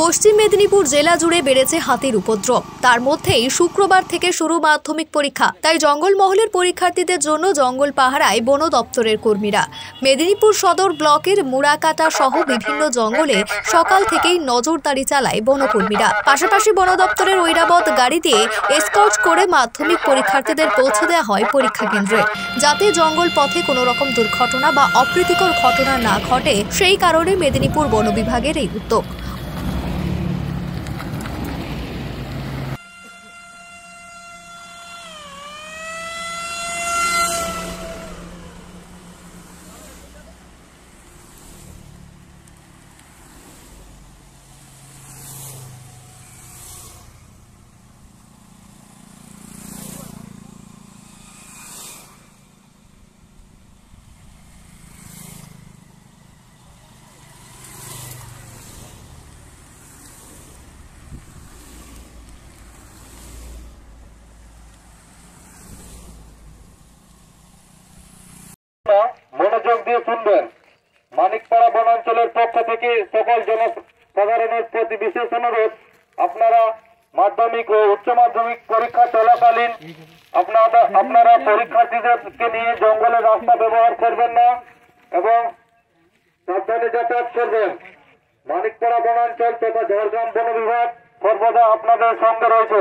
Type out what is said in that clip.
পশ্চিম মেদিনীপুর জেলা জুড়ে বেড়েছে হাতির উপদ্রব। তার মধ্যেই শুক্রবার থেকে শুরু মাধ্যমিক পরীক্ষা। তাই জঙ্গলমহলের পরীক্ষার্থীদের জন্য জঙ্গল পাহারায় বন দপ্তরের কর্মীরা। মেদিনীপুর সদর ব্লকের মুড়াকাটা সহ বিভিন্ন জঙ্গলে সকাল থেকেই নজরদারি চালায় বনকর্মীরা। পাশাপাশি বন দপ্তরের ঐরাবত গাড়ি দিয়ে এসকর্ট করে মাধ্যমিক পরীক্ষার্থীদের পৌঁছে দেওয়া হয় পরীক্ষা কেন্দ্রে, যাতে জঙ্গল পথে কোনো রকম দুর্ঘটনা বা অপ্রীতিকর ঘটনা না ঘটে। সেই কারণে মেদিনীপুর বন বিভাগের এই উদ্যোগ। মনোযোগ দিয়ে শুনবেন। মানিকপাড়া বনাঞ্চলের পক্ষ থেকে সকল জনসাধারণের প্রতি বিশেষ অনুরোধ, আপনারা মাধ্যমিক ও উচ্চ মাধ্যমিক পরীক্ষা চলাকালীন আপনারা পরীক্ষার্থীদেরকে নিয়ে জঙ্গলের রাস্তা ব্যবহার করবেন না এবং সাবধানে যাতায়াত করবেন। মানিকপাড়া বনাঞ্চল তথা ঝাড়গ্রাম বন বিভাগ সর্বদা আপনাদের সঙ্গে রয়েছে।